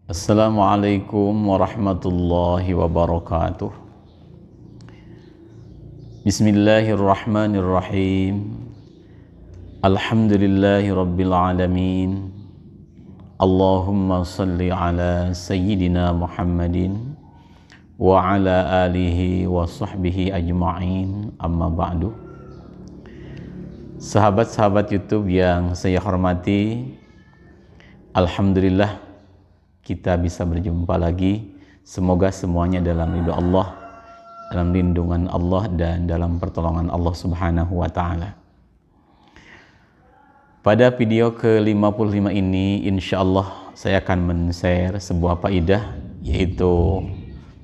Assalamualaikum warahmatullahi wabarakatuh. Bismillahirrahmanirrahim. Alhamdulillahi rabbil alamin. Allahumma salli ala sayyidina Muhammadin wa ala alihi wa sahbihi ajma'in, amma ba'du. Sahabat-sahabat YouTube yang saya hormati, alhamdulillah kita bisa berjumpa lagi. Semoga semuanya dalam ridho Allah, dalam lindungan Allah, dan dalam pertolongan Allah Subhanahu wa Ta'ala. Pada video ke-55 ini, insya Allah saya akan men-share sebuah faidah, yaitu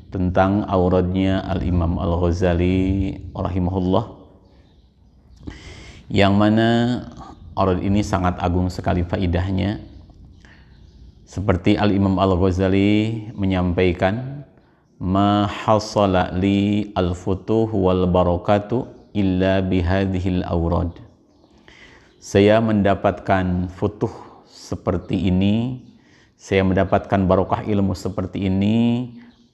tentang auradnya Al-Imam Al-Ghazali rahimahullah, yang mana aurad ini sangat agung sekali faidahnya. Seperti Al-Imam Al-Ghazali menyampaikan, ma hasala li al-futuh wal barakatu illa bihadhil awrad. Saya mendapatkan futuh seperti ini, saya mendapatkan barokah ilmu seperti ini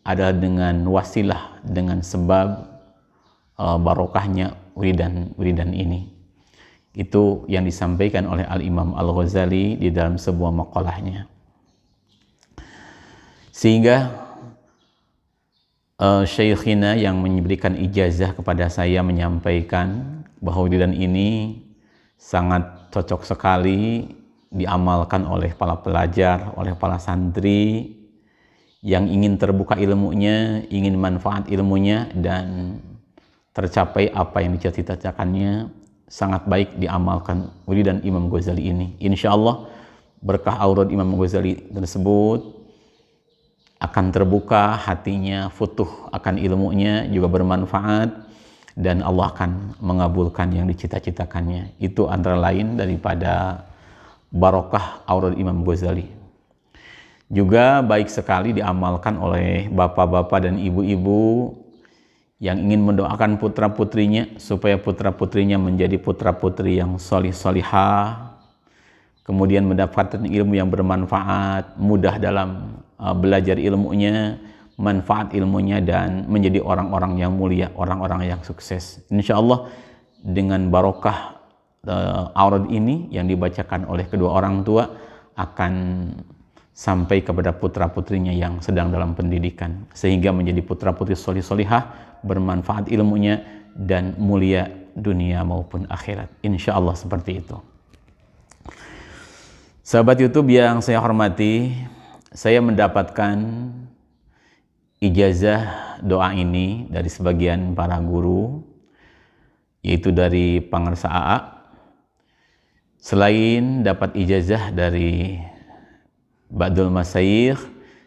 adalah dengan wasilah, dengan sebab barokahnya wiridan ini. Itu yang disampaikan oleh Al-Imam Al-Ghazali di dalam sebuah maqalahnya. Sehingga Syekhina yang memberikan ijazah kepada saya menyampaikan bahwa wiridan ini sangat cocok sekali diamalkan oleh para pelajar, oleh para santri yang ingin terbuka ilmunya, ingin manfaat ilmunya, dan tercapai apa yang dicita-citakannya. Sangat baik diamalkan wiridan Imam Ghazali ini. Insya Allah berkah aurad Imam Ghazali tersebut akan terbuka hatinya, futuh akan ilmunya, juga bermanfaat, dan Allah akan mengabulkan yang dicita-citakannya. Itu antara lain daripada barokah aurad Imam Ghazali. Juga baik sekali diamalkan oleh bapak-bapak dan ibu-ibu yang ingin mendoakan putra-putrinya supaya putra-putrinya menjadi putra-putri yang solih-solihah, kemudian mendapatkan ilmu yang bermanfaat, mudah dalam belajar ilmunya, manfaat ilmunya, dan menjadi orang-orang yang mulia, orang-orang yang sukses. Insya Allah dengan barokah aurad ini yang dibacakan oleh kedua orang tua akan sampai kepada putra-putrinya yang sedang dalam pendidikan, sehingga menjadi putra-putri solih-solihah, bermanfaat ilmunya, dan mulia dunia maupun akhirat. Insya Allah seperti itu. Sahabat YouTube yang saya hormati, saya mendapatkan ijazah doa ini dari sebagian para guru, yaitu dari Pangarsa AA. Selain dapat ijazah dari Ba'dul Masyayikh,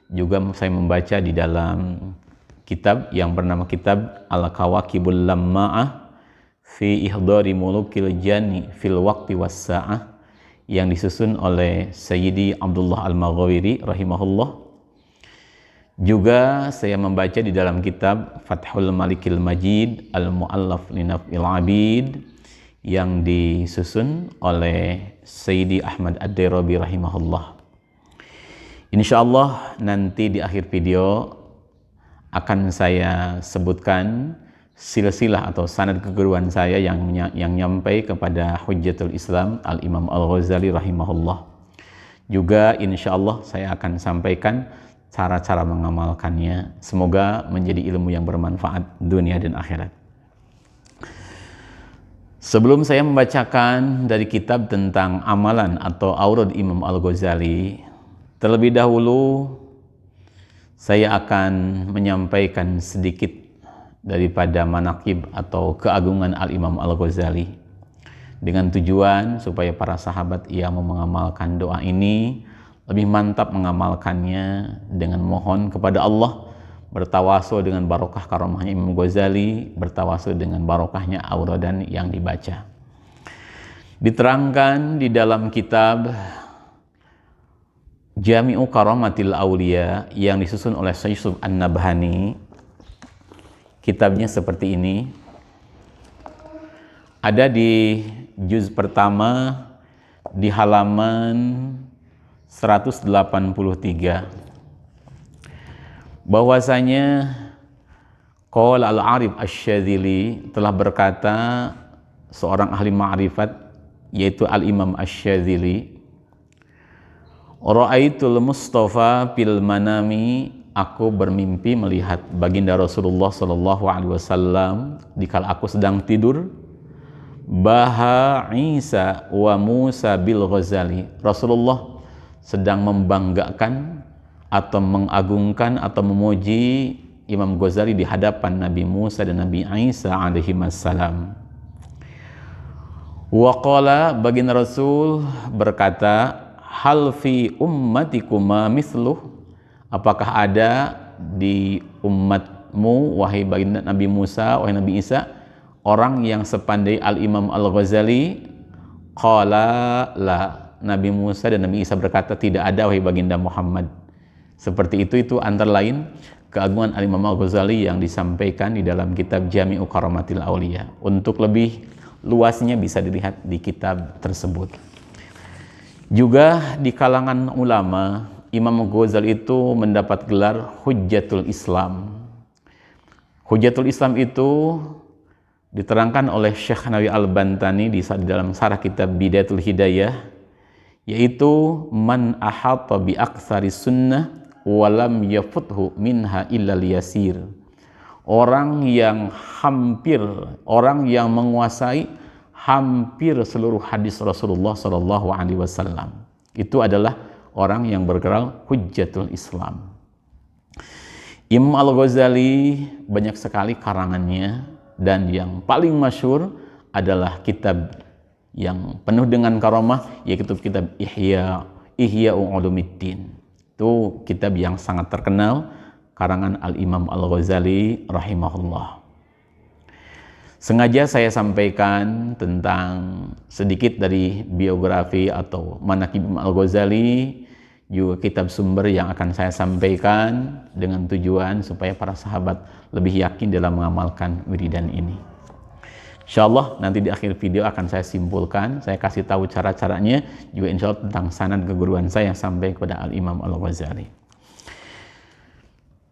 juga saya membaca di dalam kitab yang bernama kitab Al-Kawakibul Lamma'ah fi Ihdari Mulukil Jani fil Waqti Was Sa'ah, yang disusun oleh Sayyidi Abdullah Al-Maghawiri rahimahullah. Juga saya membaca di dalam kitab Fathul Malikil Majid Al-Mu'allaf Linaf'il Abid, yang disusun oleh Sayyidi Ahmad Ad-Dairabi rahimahullah. Insyaallah nanti di akhir video akan saya sebutkan silsilah atau sanad keguruan saya yang nyampai kepada Hujjatul Islam Al-Imam Al-Ghazali rahimahullah. Juga insya Allah saya akan sampaikan cara-cara mengamalkannya. Semoga menjadi ilmu yang bermanfaat dunia dan akhirat. Sebelum saya membacakan dari kitab tentang amalan atau aurad Imam Al-Ghazali, terlebih dahulu saya akan menyampaikan sedikit daripada manaqib atau keagungan Al-Imam Al-Ghazali, dengan tujuan supaya para sahabat yang mau mengamalkan doa ini lebih mantap mengamalkannya, dengan mohon kepada Allah, bertawasul dengan barokah karomahnya Imam Ghazali, bertawasul dengan barokahnya auradan yang dibaca. Diterangkan di dalam kitab Jami'u Karamatil Aulia yang disusun oleh Syekh Yusuf An-Nabhani. Kitabnya seperti ini. Ada di juz pertama di halaman 183. bahwasanya qala al-Arif Asy-Syadzili telah berkata seorang ahli ma'rifat yaitu al-Imam Asy-Syadzili, ra'aitul Mustafa fil manami, aku bermimpi melihat baginda Rasulullah sallallahu alaihi wasallam dikala aku sedang tidur, baha Isa wa Musa bil Ghazali, Rasulullah sedang membanggakan atau mengagungkan atau memuji Imam Ghazali di hadapan Nabi Musa dan Nabi Isa alaihi wassalam. Wa qala, baginda Rasul berkata, hal fi ummatikuma misluh, apakah ada di umatmu wahai baginda Nabi Musa, wahai Nabi Isa, orang yang sepandai Al-Imam Al-Ghazali? Qala la, Nabi Musa dan Nabi Isa berkata, tidak ada wahai baginda Muhammad. Seperti itu antara lain keagungan Al-Imam Al-Ghazali yang disampaikan di dalam kitab Jami'u Karamatil Auliya. Untuk lebih luasnya bisa dilihat di kitab tersebut. Juga di kalangan ulama, Imam Ghazali itu mendapat gelar Hujjatul Islam. Hujjatul Islam itu diterangkan oleh Syekh Nawawi Al-Bantani di dalam sarah kitab Bidayatul Hidayah, yaitu man ahata bi aktsari sunnah walam yafuthu minha illa yasir. Orang yang menguasai hampir seluruh hadis Rasulullah sallallahu alaihi wasallam. Itu adalah orang yang bergerak Hujjatul Islam. Imam Al-Ghazali banyak sekali karangannya, dan yang paling masyhur adalah kitab yang penuh dengan karamah, yaitu kitab Ihya Ulumuddin. Itu kitab yang sangat terkenal, karangan Al-Imam Al-Ghazali rahimahullah. Sengaja saya sampaikan tentang sedikit dari biografi atau manaqib Imam Al-Ghazali, juga kitab sumber yang akan saya sampaikan dengan tujuan supaya para sahabat lebih yakin dalam mengamalkan wiridan ini. Insyaallah nanti di akhir video akan saya simpulkan, saya kasih tahu cara-caranya, juga insyaallah tentang sanad keguruan saya sampai kepada Al-Imam Al-Ghazali.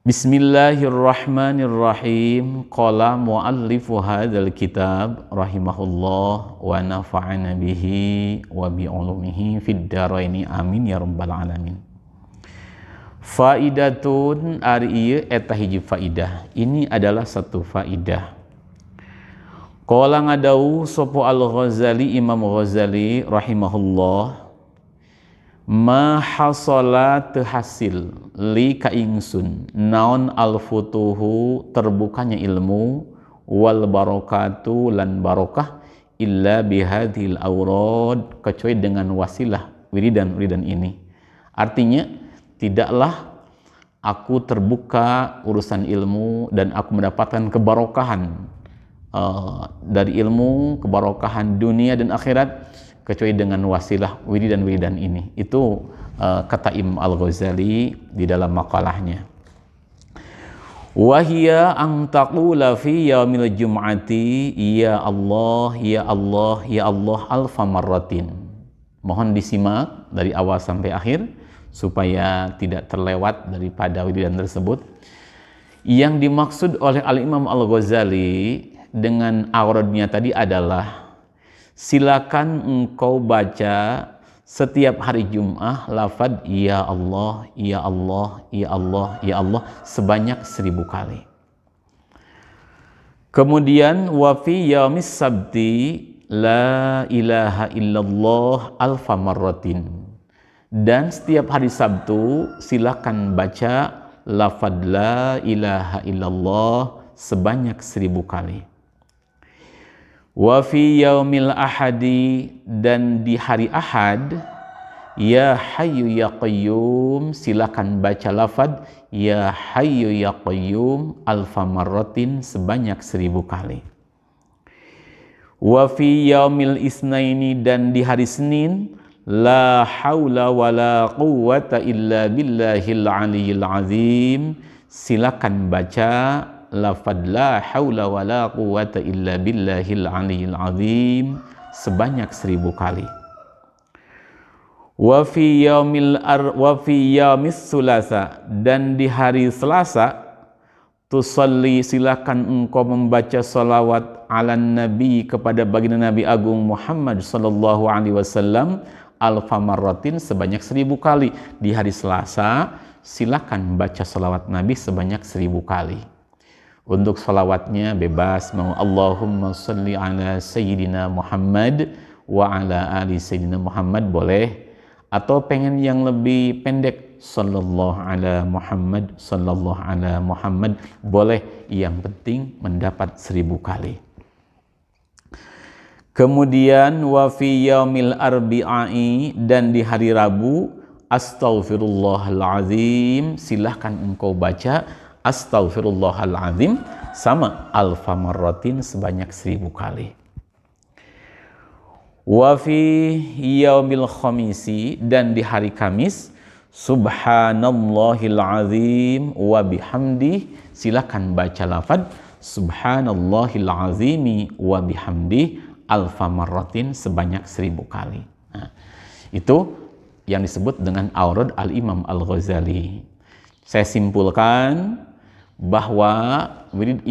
Bismillahirrahmanirrahim. Qala muallifu hadzal kitab rahimahullah wa nafa'ana bihi wa bi ulumihi fid dharaini amin ya rabbal alamin. Faidatun ari ieu eta hiji faidah. Ini adalah satu faidah. Qala ngadau sapa Al-Ghazali, Imam Ghazali rahimahullah, ma hasala teu hasil li kaingsun naon al-futuhu terbukanya ilmu, wal barakatu lan barokah, illa bihadhil awrad kecuali dengan wasilah wiridan ini. Artinya tidaklah aku terbuka urusan ilmu dan aku mendapatkan kebarokahan dari ilmu, kebarokahan dunia dan akhirat kecuali dengan wasilah wiridan ini. Itu kata Imam Al-Ghazali di dalam makalahnya. Wahia ang taqula fi yaumil jum'ati ya Allah ya Allah ya Allah alfa marratin. Mohon disimak dari awal sampai akhir supaya tidak terlewat daripada wiridan tersebut. Yang dimaksud oleh Al-Imam Al-Ghazali dengan awradnya tadi adalah, silakan engkau baca setiap hari Jum'ah lafaz ya Allah, ya Allah, ya Allah, ya Allah sebanyak 1000 kali. Kemudian wa fi yaumis sabti la ilaha illallah alfa marratin. Dan setiap hari Sabtu silakan baca lafaz la ilaha illallah sebanyak 1000 kali. Wa fi yaumil ahadi, dan di hari Ahad ya hayyu ya qayyum silakan baca lafaz ya hayyu ya qayyum alfa marratin sebanyak 1000 kali. Wa fi yaumil isnaini, dan di hari Senin la haula wala quwwata illa billahil aliyyil azim silakan baca lafaz la haula wala quwwata illa billahil aliyyil azim sebanyak 1000 kali. wa fi yaumis sulasa, dan di hari Selasa tusalli, silakan engkau membaca salawat ala nabi, kepada baginda Nabi Agung Muhammad sallallahu alaihi wasallam, alfa marratin, sebanyak 1000 kali. Di hari Selasa silakan baca salawat Nabi sebanyak 1000 kali. Untuk salawatnya bebas, mau Allahumma salli ala sayyidina Muhammad wa ala ali sayyidina Muhammad boleh, atau pengen yang lebih pendek, sallallahu ala Muhammad, sallallahu ala Muhammad boleh, yang penting mendapat 1000 kali. Kemudian wa fi yaumil arbi'i, dan di hari Rabu, astaghfirullahalazim, silahkan engkau baca astaghfirullahalazim sama alfa marratin, sebanyak 1000 kali. Wa fi yaumil khamisi, dan di hari Kamis, subhanallahil azim wa bihamdi, silakan baca lafaz subhanallahil azimi wa bihamdi alfa marratin, sebanyak 1000 kali. Nah, itu yang disebut dengan aurad al-Imam Al-Ghazali. Saya simpulkan bahwa wirid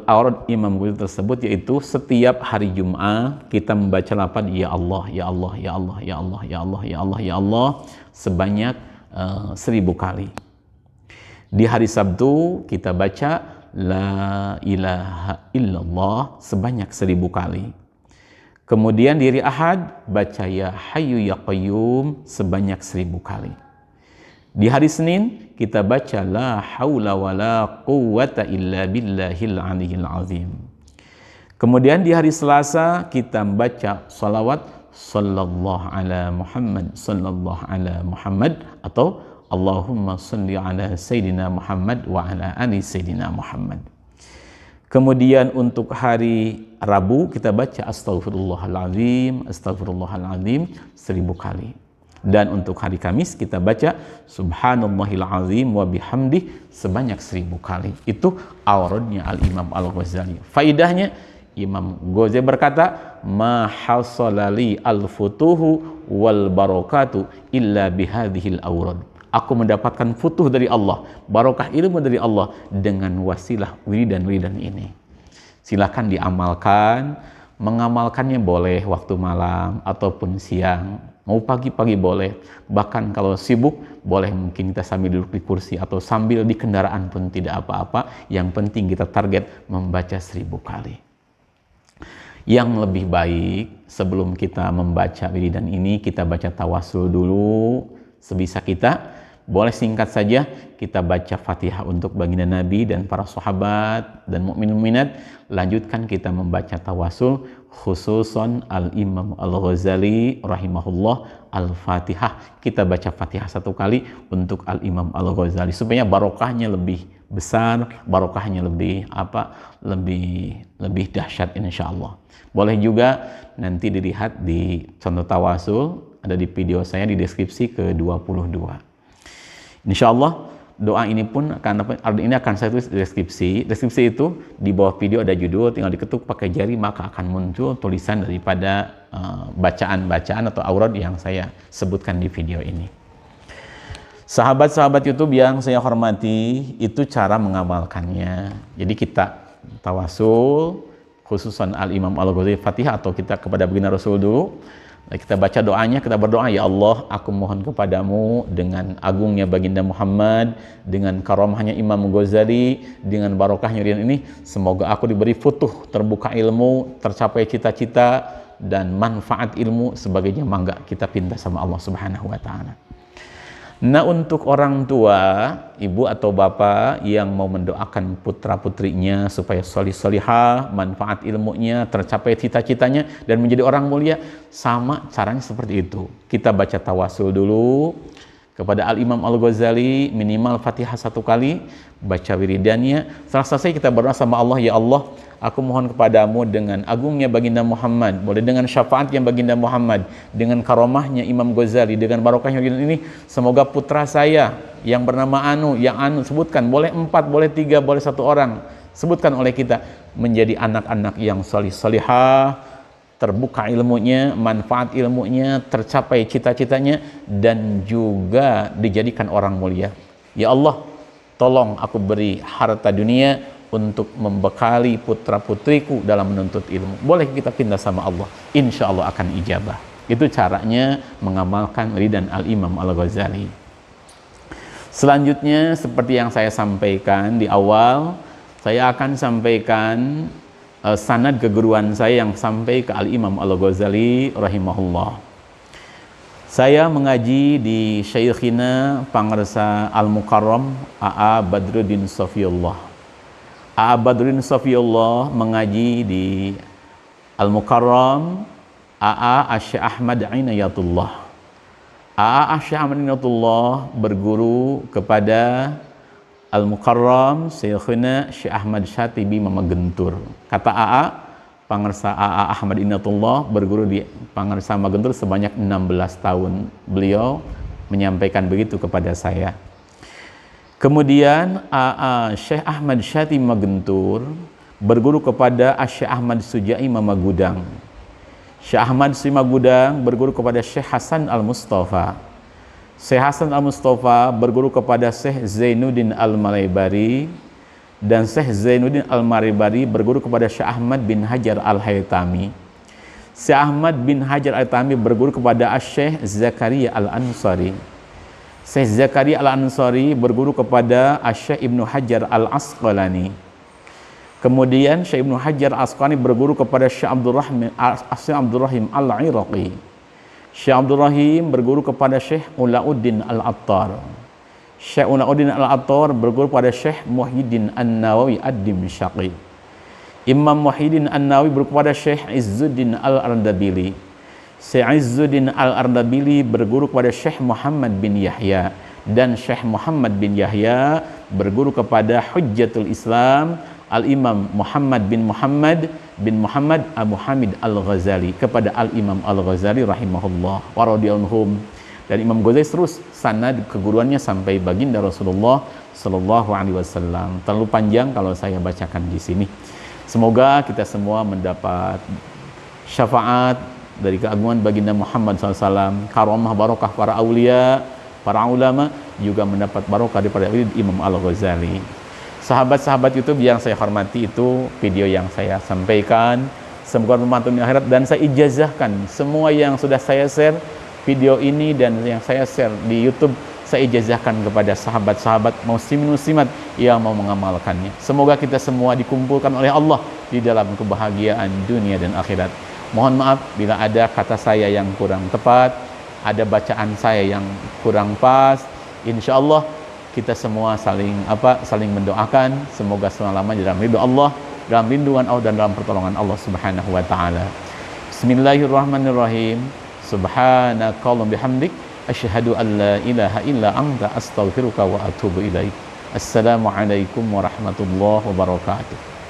aurad Imam Ghazali tersebut yaitu setiap hari Jumat kita membaca lafaz ya Allah, ya Allah, ya Allah, ya Allah, ya Allah, ya Allah, ya Allah sebanyak 1000 kali. Di hari Sabtu kita baca la ilaha illallah sebanyak 1000 kali. Kemudian di hari Ahad baca ya Hayyu ya Qayyum sebanyak 1000 kali. Di hari Senin kita baca la haula wala quwwata illa billahil aliyyil azim. Kemudian di hari Selasa kita membaca salawat sallallahu ala Muhammad, sallallahu ala Muhammad, atau Allahumma salli ala sayyidina Muhammad wa ala ali sayyidina Muhammad. Kemudian untuk hari Rabu kita baca astaghfirullahalazim, astaghfirullahalazim 1000 kali. Dan untuk hari Kamis kita baca subhanallahil azim wa bihamdi sebanyak 1000 kali. Itu auradnya al-Imam Al-Ghazali. Faidahnya, Imam Ghazali berkata, ma hasalali al-futuhu wal barakatu illa bihadhil aurad. Aku mendapatkan futuh dari Allah, barokah ilmu dari Allah dengan wasilah wiridan-wiridan ini. Silakan diamalkan. Mengamalkannya boleh waktu malam ataupun siang, mau pagi-pagi boleh, bahkan kalau sibuk boleh, mungkin kita sambil duduk di kursi atau sambil di kendaraan pun tidak apa-apa. Yang penting kita target membaca 1000 kali. Yang lebih baik sebelum kita membaca wiridan ini, kita baca tawasul dulu sebisa kita. Boleh singkat saja kita baca Fatihah untuk baginda Nabi dan para sahabat dan mukmin mukminat. Lanjutkan kita membaca tawasul, khususan al-Imam Al-Ghazali rahimahullah al-Fatihah. Kita baca Fatihah 1 kali untuk al-Imam Al-Ghazali supaya barokahnya lebih besar, barokahnya lebih lebih dahsyat insyaallah. Boleh juga nanti dilihat di contoh tawasul, ada di video saya di deskripsi ke-22. Insyaallah doa ini pun akan saya tulis di deskripsi. Deskripsi itu di bawah video ada judul, tinggal diketuk pakai jari maka akan muncul tulisan daripada bacaan-bacaan atau aurad yang saya sebutkan di video ini. Sahabat-sahabat YouTube yang saya hormati, itu cara mengamalkannya. Jadi kita tawasul, khususan al-Imam Al-Ghazali Fatihah, atau kita kepada baginda Rasul dulu. Kita baca doanya, kita berdoa, ya Allah, aku mohon kepadamu dengan agungnya baginda Muhammad, dengan karamahnya Imam Ghazali, dengan barokahnya ini, semoga aku diberi futuh, terbuka ilmu, tercapai cita-cita dan manfaat ilmu sebagainya. Mangga kita pinta sama Allah Subhanahu wa taala. Nah, untuk orang tua, ibu atau bapak yang mau mendoakan putra-putrinya supaya solih-solihah, manfaat ilmunya, tercapai cita-citanya, dan menjadi orang mulia, sama caranya seperti itu. Kita baca tawasul dulu kepada Al-Imam Al-Ghazali, minimal Fatihah 1 kali, baca wiridannya. Setelah selesai kita berdoa sama Allah, ya Allah, aku mohon kepadamu dengan agungnya baginda Muhammad, boleh dengan syafaatnya baginda Muhammad, dengan karomahnya Imam Ghazali, dengan barokahnya ini, semoga putra saya yang bernama Anu, sebutkan, boleh 4, boleh 3, boleh 1 orang, sebutkan oleh kita, menjadi anak-anak yang solih-solihah, terbuka ilmunya, manfaat ilmunya, tercapai cita-citanya, dan juga dijadikan orang mulia. Ya Allah, tolong aku beri harta dunia untuk membekali putra-putriku dalam menuntut ilmu. Boleh kita pindah sama Allah, insya Allah akan ijabah. Itu caranya mengamalkan wiridan Al-Imam Al-Ghazali. Selanjutnya, seperti yang saya sampaikan di awal, saya akan sampaikan sanad keguruan saya yang sampai ke Al-Imam Al-Ghazali rahimahullah. Saya mengaji di Syekhina Pangarsa Al-Mukarram A.A. Badruddin Safiyullah. A.A. Badruddin Safiyullah mengaji di Al-Mukarram A.A. Syekh Ahmad Inayatullah. A.A. Syekh Ahmad Inayatullah berguru kepada Al-Mukarram Syekhina Syekh Ahmad Syatibi Mamagentur. Kata A.A., Pangarsa A.A. Ahmad Inayatullah berguru di Pangarsa Mamagentur sebanyak 16 tahun. Beliau menyampaikan begitu kepada saya. Kemudian A.A. Syekh Ahmad Syatibi Mamagentur berguru kepada Syekh Ahmad Sujai Mamagudang. Syekh Ahmad Sujai Mamagudang berguru kepada Syekh Hasan Al-Mustafa. Syekh Hasan Al-Mustafa berguru kepada Syekh Zainuddin Al-Malaybari, dan Syekh Zainuddin Al-Malaybari berguru kepada Syekh Ahmad bin Hajar Al-Haytami. Syekh Ahmad bin Hajar Al-Haytami berguru kepada Syekh Zakaria Al-Ansari. Syekh Zakaria Al-Ansari berguru kepada Syekh Ibnu Hajar Al-Asqalani. Kemudian Syekh Ibnu Hajar Al-Asqalani berguru kepada Syekh Abdurrahim Al-Iraqi. Syekh Abdul Rahim berguru kepada Syekh Ulauddin Al-Attar. Syekh Ulauddin Al-Attar berguru kepada Syekh Muhyiddin An-Nawawi Ad-Dimsyaqi. Imam Muhyiddin An-Nawawi berguru kepada Syekh Izzuddin Al-Ardabili. Syekh Izzuddin Al-Ardabili berguru kepada Syekh Muhammad bin Yahya, dan Syekh Muhammad bin Yahya berguru kepada Hujjatul Islam Al-Imam Muhammad bin Muhammad Abu Hamid Al-Ghazali, kepada Al-Imam Al-Ghazali rahimahullah wa radhiyallahu. Dan Imam Ghazali terus sanad keguruannya sampai baginda Rasulullah sallallahu alaihi wasallam. Terlalu panjang kalau saya bacakan di sini. Semoga kita semua mendapat syafaat dari keagungan baginda Muhammad SAW, karamah barokah para aulia, para ulama, juga mendapat barokah daripada Imam Al-Ghazali. Sahabat-sahabat YouTube yang saya hormati, itu video yang saya sampaikan. Semoga bermanfaat di akhirat, dan saya ijazahkan semua yang sudah saya share video ini dan yang saya share di YouTube, saya ijazahkan kepada sahabat-sahabat muslimin-muslimat yang mau mengamalkannya. Semoga kita semua dikumpulkan oleh Allah di dalam kebahagiaan dunia dan akhirat. Mohon maaf bila ada kata saya yang kurang tepat, ada bacaan saya yang kurang pas. Insya Allah kita semua saling mendoakan semoga selama-lamanya dalam ridho Allah, dalam lindungan Allah, dan dalam pertolongan Allah Subhanahu wa taala. Bismillahirrahmanirrahim. Subhanakallahumma bihamdik asyhadu an la ilaha illa anta astaghfiruka wa atubu ilaik. Assalamualaikum warahmatullahi wabarakatuh.